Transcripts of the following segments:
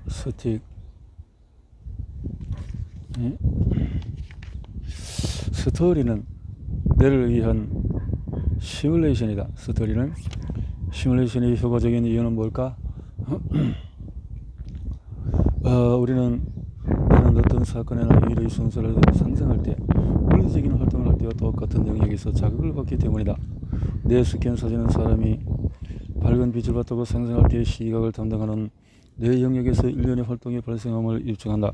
스틱 스토리는 뇌를 위한 시뮬레이션이다. 스토리는 시뮬레이션이 효과적인 이유는 뭘까? 우리는 어떤 사건이나 일의 순서를 상상할 때 물리적인 활동을 할 때와 똑같은 영역에서 자극을 받기 때문이다. 뇌 스캔 사진은 사람이 밝은 빛을 받다고 상상할 때 시각을 담당하는 뇌 영역에서 일련의 활동이 발생함을 입증한다.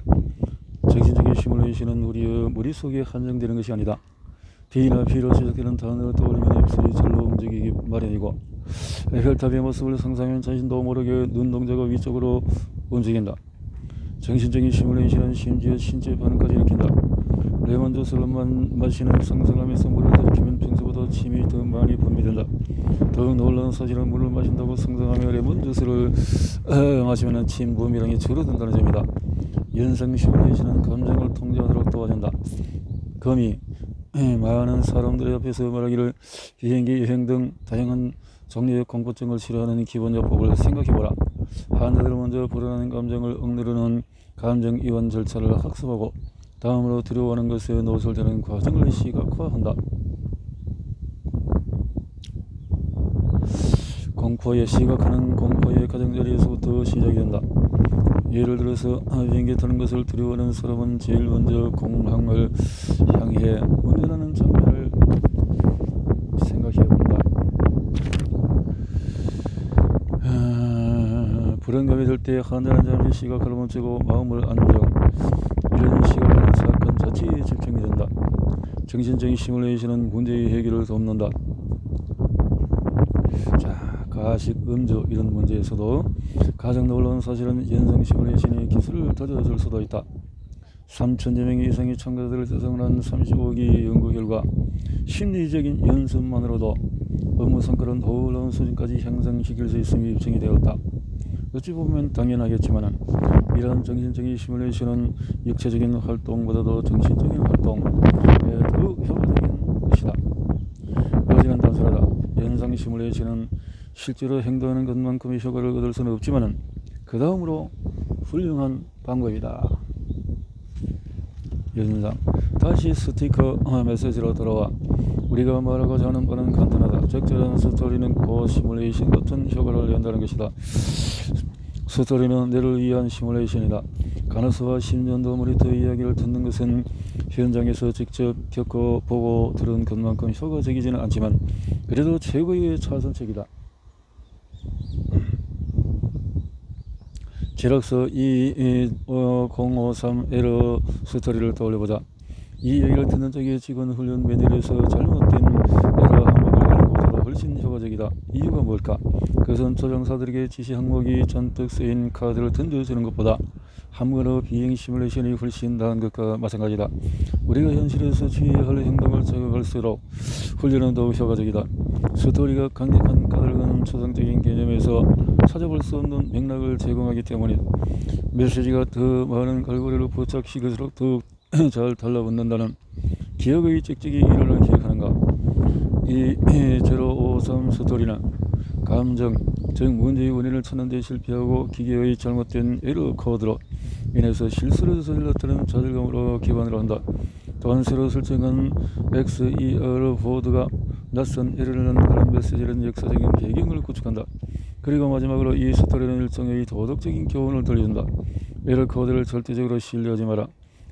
정신적인 시뮬레이션은 우리의 머릿속에 한정되는 것이 아니다. B나 B로 시작되는 단어를 떠올리면 입술이 절로 움직이기 마련이고, 에펠탑의 모습을 상상하면 자신도 모르게 눈동자가 위쪽으로 움직인다. 정신적인 시뮬레이션은 심지어 신체 반응까지 일으킨다. 레몬 주스를 마시는 상상하면서 물을 들이키면 평소보다 침이 더 많이 분비된다. 더욱 놀라운 사실은 물을 마신다고 상상하며 레몬 주스를 마시면 침 분비량이 줄어든다는 점이다. 연상 시뮬레이션은 감정을 통제하도록 도와준다. 거미 많은 사람들의 앞에서 말하기를 비행기 여행 등 다양한 종류의 공포증을 치료하는 기본요법을 생각해보라. 환자들은 먼저 불안한 감정을 억누르는 감정이완 절차를 학습하고 다음으로 두려워하는 것에 노출되는 과정을 시각화한다. 공포에 시각하는 공포의 가장자리에서부터 시작이 된다. 예를 들어서 비행기 타는 것을 두려워하는 사람은 제일 먼저 공항을 향해 운전하는 장면을 생각해본다. 불안감이 들 때 환자는 잠시 시각을 멈추고 마음을 안정. 이런 시각하는 사건 자체에 집중이 된다. 정신적인 시뮬레이션은 문제의 해결을 돕는다. 자, 가식, 음주 이런 문제에서도 가장 놀라운 사실은 연상 시뮬레이션의 기술을 다져줄 수도 있다. 3,000여 명 이상의 참가자들을 대상으로 한 35기 연구 결과 심리적인 연습만으로도 업무 성과를 놀라운 수준까지 향상시킬 수 있음이 입증이 되었다. 어찌 보면 당연하겠지만 이러한 정신적인 시뮬레이션은 육체적인 활동보다도 정신적인 활동에 더 효과적인 것이다. 여지는 단순하다. 연상 시뮬레이션은 실제로 행동하는 것만큼의 효과를 얻을 수는 없지만 그 다음으로 훌륭한 방법이다. 연상. 다시 스티커 메시지로 돌아와. 우리가 말하고자 하는 바는 간단하다. 적절한 스토리는 고 시뮬레이션 같은 효과를 낸다는 것이다. 스토리는 뇌를 위한 시뮬레이션이다. 간호사와 10년도 모니터 이야기를 듣는 것은 현장에서 직접 겪어보고 들은 것만큼 효과적이지는 않지만 그래도 최고의 차선책이다. 제락서 2053에러 스토리를 떠올려보자. 이 얘기를 듣는 쪽에 직원 훈련 메뉴에서 잘못된 에러 항목을 읽는 것보다 훨씬 효과적이다. 이유가 뭘까? 그것은 조종사들에게 지시 항목이 잔뜩 쓰인 카드를 던져주는 것보다 한문어 비행 시뮬레이션이 훨씬 나은 것과 마찬가지다. 우리가 현실에서 취해야 할 행동을 자극할수록 훈련은 더욱 효과적이다. 스토리가 강력한 카드를 거는 초상적인 개념에서 찾아볼 수 없는 맥락을 제공하기 때문이다. 메시지가 더 많은 갈고리를 부착시킬수록 더욱 잘 달라붙는다는 기억의 찍찍이 이론을 기억하는가? 이 053 스토리는 감정, 즉 문제의 원인을 찾는 데 실패하고 기계의 잘못된 에러 코드로 인해서 실수를 저질렀다는 좌절감으로 기반으로 한다. 또한 새로 설정한 XER 보드가 낯선 에러를 남기는 메시지라는 역사적인 배경을 구축한다. 그리고 마지막으로 이 스토리는 일종의 도덕적인 교훈을 들려준다. 에러 코드를 절대적으로 신뢰하지 마라.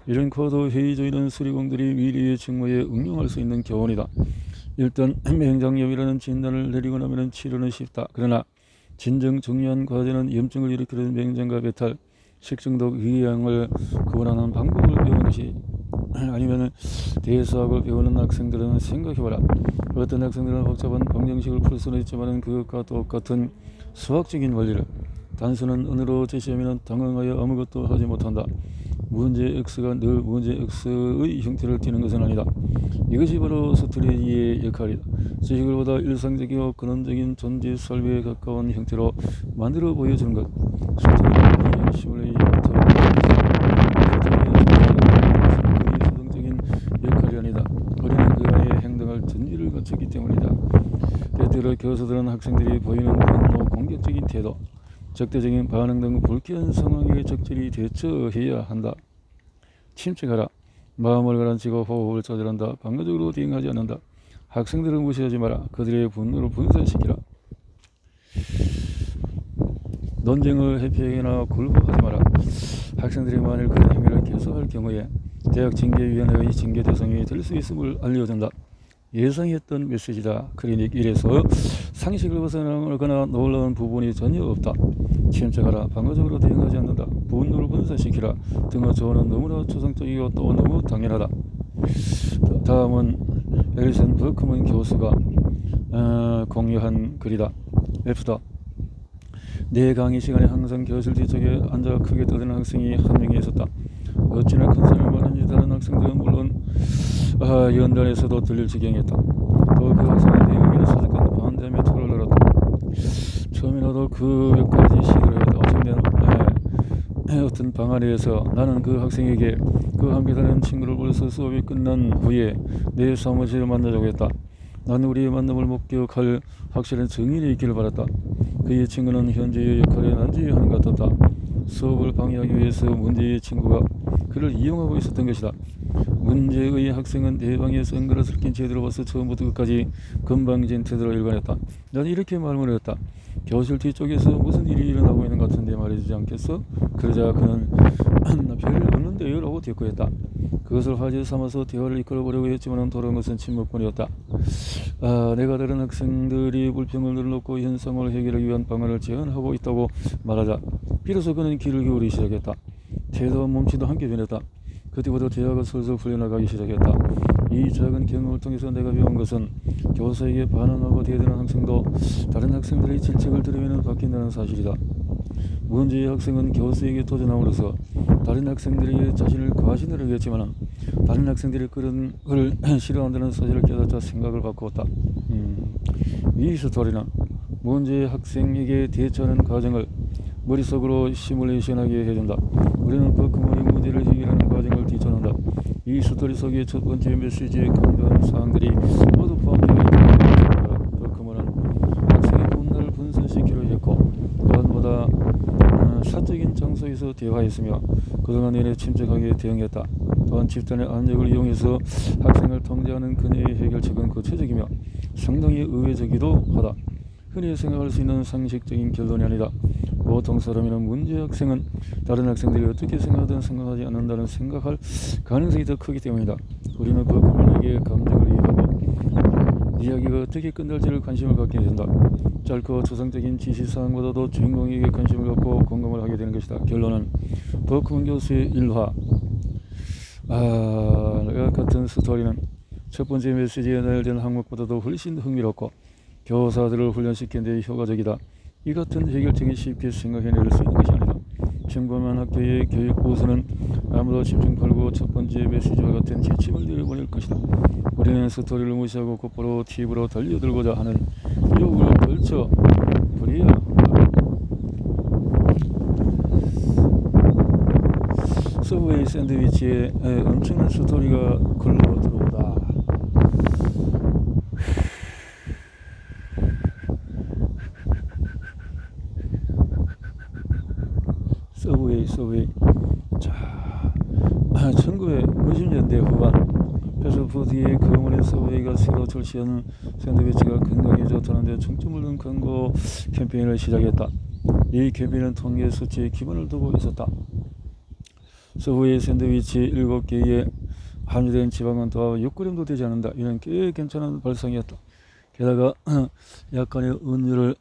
이런 코드 회의주의는 수리공들이 미래의 직무에 응용할 수 있는 교훈이다. 일단 맹장염이라는 진단을 내리고 나면 치료는 쉽다. 그러나 진정 중요한 과제는 염증을 일으키는 맹장과 배탈, 식중독 위양을 구분하는 방법을 배우는 것이 아니면 대수학을 배우는 학생들은 생각해봐라. 어떤 학생들은 복잡한 방정식을 풀 수는 있지만 그것과 똑같은 수학적인 원리를 단순한 언어로 제시하면 당황하여 아무것도 하지 못한다. 문제 X가 늘 문제 X의 형태를 띠는 것은 아니다. 이것이 바로 스토리의 역할이다. 지식을 보다 일상적이고 근원적인 존재 설계에 가까운 형태로 만들어 보여주는 것. 스토리는 시뮬레이터 소동적인 역할이 아니다. 우리는 그 안에 행동할 전제를 갖췄기 때문이다. 때때로 교사들은 학생들이 보이는 분노, 공격적인 태도, 적대적인 반응 등 불쾌한 상황에 적절히 대처해야 한다. 침착하라. 마음을 가라앉히고 호흡을 조절한다. 방어적으로 대응하지 않는다. 학생들을 무시하지 마라. 그들의 분노를 분산시키라. 논쟁을 회피하거나 굴복하지 마라. 학생들이 만일 그런 행위를 계속할 경우에 대학 징계위원회의 징계 대상이 될 수 있음을 알려준다. 예상했던 메시지다. 클리닉 1에서 상식을 벗어나거나 놀라운 부분이 전혀 없다. 침착하라. 방어적으로 대응하지 않는다. 분노를 분산시키라 등의 조언은 너무나 초성적이고 또 너무 당연하다. 다음은 에리슨 버크먼 교수가 공유한 글이다. F다. 내 강의 시간에 항상 교실 뒤쪽에 앉아 크게 떠드는 학생이 한 명이 있었다. 어찌나 큰 소리를 많은지 다른 학생들은 물론 연단에서도 들릴 지경이었다. 또 그 학생은 내 의견에 사직한 반대하며 토를 날았다. 처음에 나도 그 몇 가지 시도를 했다. 어떤 방안에서 나는 그 학생에게 그 함께 다니는 친구를 불러서 수업이 끝난 후에 내 사무실을 만나자고 했다. 나는 우리의 만남을 목격할 확실한 증인이 있기를 바랐다. 그의 친구는 현재의 역할에 난주하는 것 같았다. 수업을 방해하기 위해서 문제의 친구가 그를 이용하고 있었던 것이다. 문제의 학생은 내 방에 선글라스를 낀 채 들어와서 처음부터 끝까지 건방진 태도로 일관했다. 나는 이렇게 말문을 했다. 교실 뒤쪽에서 무슨 일이 일어나고 있는 것 같은데 말해주지 않겠어? 그러자 그는 나 별일 없는데요 라고 대꾸했다. 그것을 화제 삼아서 대화를 이끌어보려고 했지만 돌아온 것은 침묵뿐이었다. 내가 다른 학생들이 불평을 늘어놓고 현상을 해결하기 위한 방안을 제안하고 있다고 말하자 비로소 그는 귀를 기울이기 시작했다. 태도와 몸짓도 함께 변했다. 그때부터 대화가 슬슬 풀려나가기 시작했다. 이 작은 경험을 통해서 내가 배운 것은 교사에게 반항하고 대드는 학생도 다른 학생들의 질책을 들으면 바뀐다는 사실이다. 문제의 학생은 교수에게 도전함으로써 다른 학생들에게 자신을 과신을 했지만 다른 학생들이 그런 걸 싫어한다는 사실을 깨닫자 생각을 바꾸었다. 이 스토리는 문제의 학생에게 대처하는 과정을 머릿속으로 시뮬레이션하게 해준다. 우리는 버크먼이 문제를 해결하는 과정을 뒤쫓는다. 이 스토리 속의 첫 번째 메시지에 강조하는 사항들이 모두 포함되어 있다. 버크먼은 학생의 분노를 분산시키려 했고 또한보다 사적인 장소에서 대화했으며 그동안 내내 침착하게 대응했다. 또한 집단의 압력을 이용해서 학생을 통제하는 그녀의 해결책은 구체적이며 상당히 의외적이기도 하다. 흔히 생각할 수 있는 상식적인 결론이 아니다. 보통 사람이나 문제 학생은 다른 학생들이 어떻게 생각하든 생각하지 않는다는 생각할 가능성이 더 크기 때문이다. 우리는 버크먼에게 감정을 이해하고 이야기가 어떻게 끝날지를 관심을 갖게 된다. 짧고 초상적인 지시사항보다도 주인공에게 관심을 갖고 공감을 하게 되는 것이다. 결론은 버크먼 교수의 일화 같은 스토리는 첫 번째 메시지에 나열된 항목보다도 훨씬 흥미롭고 교사들을 훈련시키는 데 효과적이다. 이 같은 해결책이 쉽게 생각해낼 수 있는 것이 아니다. 평범한 학교의 교육부서는 아무도 집중 팔고 첫 번째 메시지와 같은 지침을 내려보낼 것이다. 우리는 스토리를 무시하고 곧바로 팁으로 달려들고자 하는 유혹을 걸쳐 버려야 한다. 서브웨이 샌드위치에 엄청난 스토리가 걸러 들어오다. 서브웨이. 자, 1990년대 후반 패스트푸드의 거물인 서브웨이가 새로 출시한 샌드위치가 건강에 좋다는 데 중점을 둔 광고 캠페인을 시작했다. 이 캠페인은 통계 수치에 기반을 두고 있었다. 서브웨이 샌드위치 7개에 함유된 지방은 더 6g도 되지 않는다. 이는 꽤 괜찮은 발상이었다. 게다가 약간의 은유를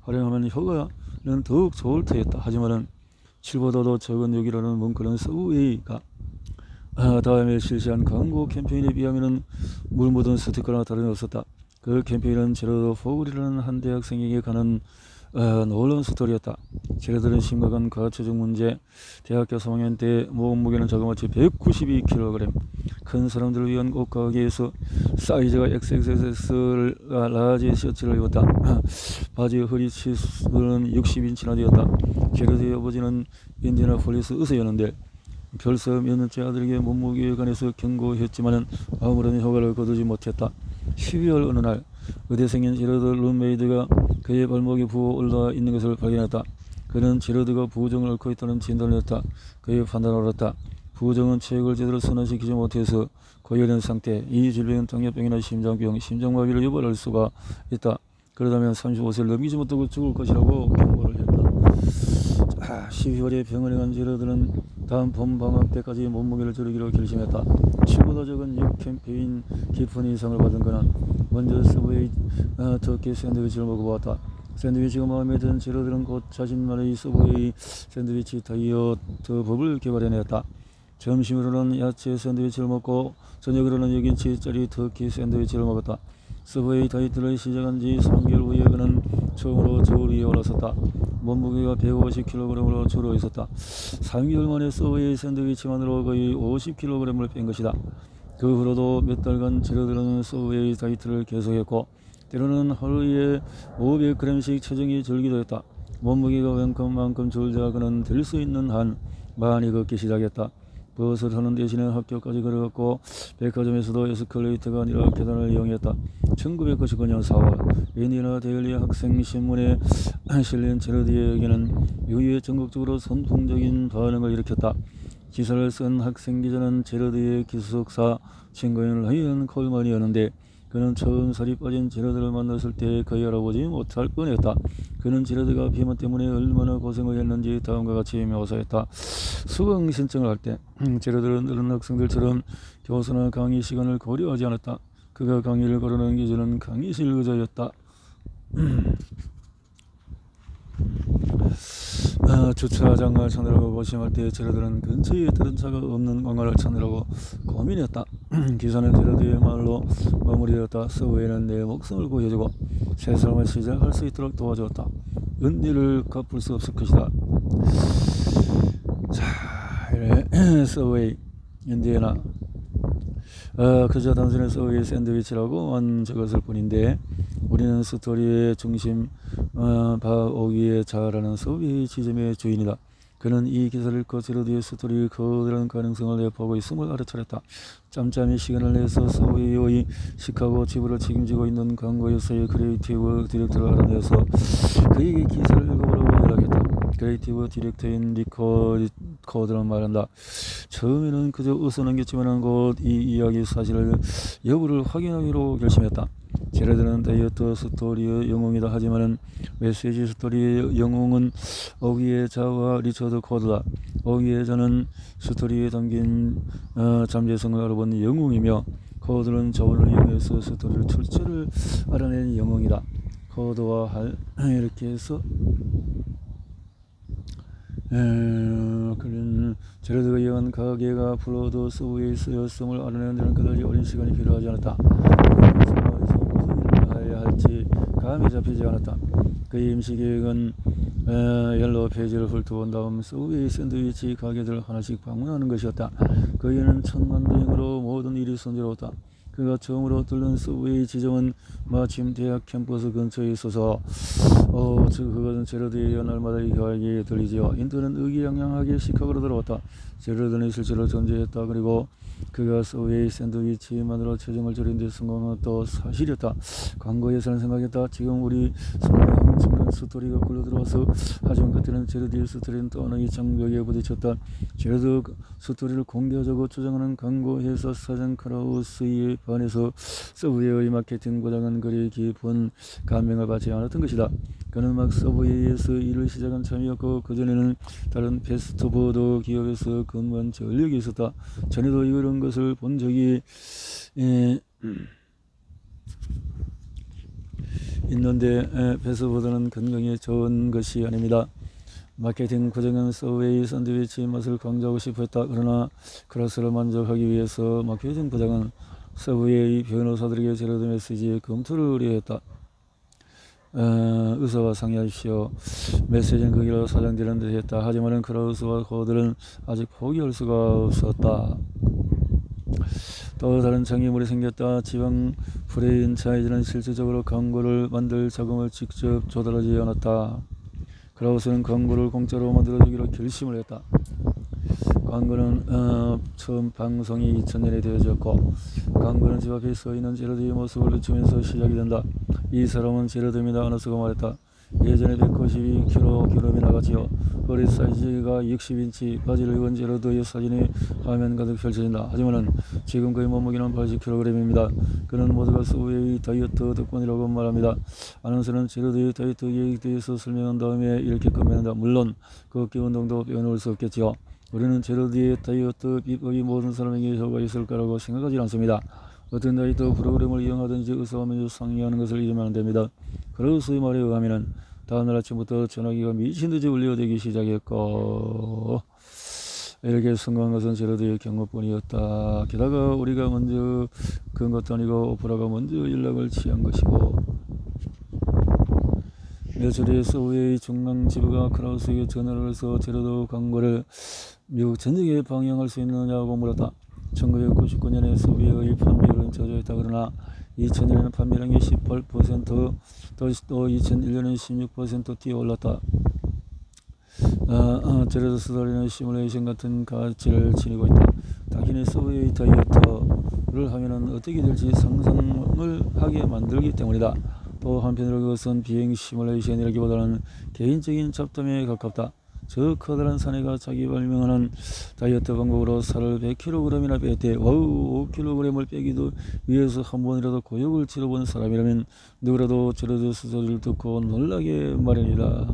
활용하면 효과는 더욱 좋을 터였다. 하지만은 7보다도 적은 6이라는 문구는 서브웨이가 다음에 실시한 광고 캠페인에 비하면 물 묻은 스티커나 다름없었다. 그 캠페인은 제로드 포글이라는 한 대학생에게 관한 놀라운 스토리였다. 제로드는 심각한 과체중 문제, 대학교 3학년 때 몸무게는 자그마치 192kg, 큰 사람들을 위한 옷 가게에서 사이즈가 XXS 라지 셔츠를 입었다. 바지 허리치수는 60인치나 되었다. 제로드의 아버지는 인디애나폴리스 의사였는데 벌써 몇 년째 아들에게 몸무게에 관해서 경고했지만 아무런 효과를 거두지 못했다. 12월 어느 날 의대생인 제로드 룸메이드가 그의 발목에 부어 올라 있는 것을 발견했다. 그는 제러드가 부정을 앓고 있다는 진단을 했다. 그의 판단을 알았다. 부정은 체액을 제대로 순환시키지 못해서 고열된 상태, 이 질병은 당뇨병이나 심장병, 심장마비를 유발할 수가 있다. 그러다면 35세를 넘기지 못하고 죽을 것이라고 경고를 했다. 12월에 병원에 간 제러드는 다음 봄 방학 때까지 몸무게를 줄이기로 결심했다. 치고도 적은 6캠페인 깊은 이상을 받은 그는 먼저 서브웨이 터키 샌드위치를 먹어보았다. 샌드위치가 마음에 든 제러드는 곧 자신만의 서브웨이 샌드위치 다이어트 법을 개발해냈다. 점심으로는 야채 샌드위치를 먹고 저녁으로는 6인치짜리 터키 샌드위치를 먹었다. 서브웨이 다이어트를 시작한 지 3개월 후에 그는 처음으로 저울 위에 올라섰다. 몸무게가 150kg으로 줄어 있었다. 3개월 만에 서브웨이 샌드위치만으로 거의 50kg을 뺀 것이다. 그 후로도 몇 달간 제러드는 서브웨이 다이어트를 계속했고 때로는 하루에 500g씩 체중이 줄기도 했다. 몸무게가 웬만큼 줄자 그는 될 수 있는 한 많이 걷기 시작했다. 버스를 타는 대신에 학교까지 걸어갔고 백화점에서도 에스컬레이터가 아니라 계단을 이용했다. 1999년 4월 인디애나 데일리 학생신문에 실린 제러드의 얘기는 이후에 전국적으로 선풍적인 반응을 일으켰다. 기사를 쓴 학생기자는 제러드의 기숙사 친구인 라이언 콜먼이었는데 그는 처음 살이 빠진 제러드를 만났을 때 거의 알아보지 못할 뻔했다. 그는 제러드가 비만 때문에 얼마나 고생을 했는지 다음과 같이 묘사했다. 수강 신청을 할 때 제러드는 다른 학생들처럼 교수나 강의 시간을 고려하지 않았다. 그가 강의를 걸어놓은 기준은 강의실 의자였다. 주차장을 찾느라고 고심할 때 제러드는 근처에 다른 차가 없는 공간을 찾느라고 고민했다. 기사는 제러드의 말로 마무리되었다. 서브웨이는 내 목숨을 구해주고 새 삶을 시작할 수 있도록 도와주었다. 은혜를 갚을 수 없을 것이다. 자, 서브웨이 인디애나 그저 단순히 서브웨이 샌드위치라고 한 적었을 뿐인데 우리는 스토리의 중심 바오기의 자라는 서브웨이 지점의 주인이다. 그는 이 기사를 읽고 제러드의 스토리의 커다란 가능성을 내포하고 있음을 알아차렸다. 짬짬이 시간을 내서 서브웨이의 시카고 지부를 책임지고 있는 광고회사의 크리에이티브 디렉터를 알아내서 그에게 기사를 읽어보라고 연락했다. 크리에이티브 디렉터인 리코드는 말한다. 처음에는 그저 웃어넘겼지만 곧 이 이야기 사실을 여부를 확인하기로 결심했다. 제러드는 다이어트 스토리의 영웅이다. 하지만 메시지 스토리의 영웅은 어기의 자와 리처드 코드다. 어기의 자는 스토리에 담긴 잠재성을 알아본 영웅이며 코드는 자원을 이용해서 스토리를 출처를 알아낸 영웅이다. 코드와 이렇게 해서 그는 제러드가 이어간 가게가 플로드 서브웨이였음을 알아내는 데는 그다지 오랜 시간이 필요하지 않았다. 무슨 일을 해야 할지 감이 잡히지 않았다. 그의 임시 계획은 옐로우 페이지를 훑어본 다음 서브웨이 샌드위치 가게들 하나씩 방문하는 것이었다. 그에는 천만다행으로 모든 일이 순조로웠다. 그가 처음으로 들른 서브웨이 지점은 마침 대학 캠퍼스 근처에 있어서 그것은 제러드에 의한 날마다 이야기에 들리지요. 인터는 의기양양하게 시카고로 들어왔다. 제러드는 실제로 존재했다. 그리고 그가 서브웨이 샌드위치만으로 체중을 줄인 데 성공한 것도 사실이었다. 광고 예산을 생각했다. 지금 우리 손에 엄청난 스토리가 굴러들어와서 하지만 그때는 제러드의 스토리는 또 하나의 장벽에 부딪혔다. 제러드 스토리를 공개하자고 주장하는 광고 회사 사장 크라우스에 반해서 서브웨이의 마케팅 부장은 그리 깊은 감명을 받지 않았던 것이다. 그는 막 서브웨이에서 일을 시작한 참이었고 그전에는 다른 패스트푸드 기업에서 근무한 전력이 있었다. 전에도 이런 것을 본 적이 있는데 패스트푸드는 건강에 좋은 것이 아닙니다. 마케팅 부장은 서브웨이 샌드위치 맛을 강조하고 싶어 했다. 그러나 크라스를 만족하기 위해서 마케팅 부장은 서브웨이 변호사들에게 제러드 메시지의 검토를 의뢰했다. 의사와 상의하십시오. 메시지는 거기로 사장되는 듯 했다. 하지만 크라우스와 코드는 아직 포기할 수가 없었다. 또 다른 장애물이 생겼다. 지방 프레인차이즈는 실질적으로 광고를 만들 자금을 직접 조달하지 않았다. 크라우스는 광고를 공짜로 만들어주기로 결심을 했다. 광고는 처음 방송이 2000년에 되어졌고 광고는 집 앞에 서있는 제러드의 모습을 비추면서 시작이 된다. 이 사람은 제러드입니다. 아나스가 말했다. 예전에 192kg이 나갔지요. 허리 사이즈가 60인치 바지를 입은 제로드의 사진이 화면 가득 펼쳐진다. 하지만은 지금 그의 몸무게는 80kg입니다. 그는 모두가 서브웨이 다이어트 덕분이라고 말합니다. 아나운서는 제로드의 다이어트 계획에 대해서 설명한 다음에 이렇게 끝맺는다. 물론 걷기 운동도 빼놓을 수 없겠지요. 우리는 제로드의 다이어트 비법이 모든 사람에게 효과가 있을 거라고 생각하지 않습니다. 어떤 다이어트 프로그램을 이용하든지 의사와 먼저 상의하는 것을 잊으면 안 됩니다. 그로서의 말에 의하면 다음날 아침부터 전화기가 미친듯이 울려대기 시작했고 이렇게 성공한 것은 제로드의 경우뿐이었다. 게다가 우리가 먼저 그런 것도 아니고 오프라가 먼저 연락을 취한 것이고 며칠 서브웨이 중앙지부가 크라우스에게 전화를 해서 제로드 광고를 미국 전역에 방영할 수 있느냐고 물었다. 1999년에 서브웨이의 판매율은 저조했다. 그러나 2001년에는 판매량이 18%, 또 2001년에는 16% 뛰어올랐다. 제로드 스토리는 시뮬레이션 같은 가치를 지니고 있다. 당신의 서브웨이 다이어트를 하면은 어떻게 될지 상상을 하게 만들기 때문이다. 또 한편으로 그것은 비행 시뮬레이션이라기보다는 개인적인 잡담에 가깝다. 저 커다란 사내가 자기 발명하는 다이어트 방법으로 살을 100kg이나 뺐대. 와우, 5kg을 빼기도 위해서 한 번이라도 고역을 치러본 사람이라면 누구라도 제로드 스토리를 듣고 놀라게 마련이다.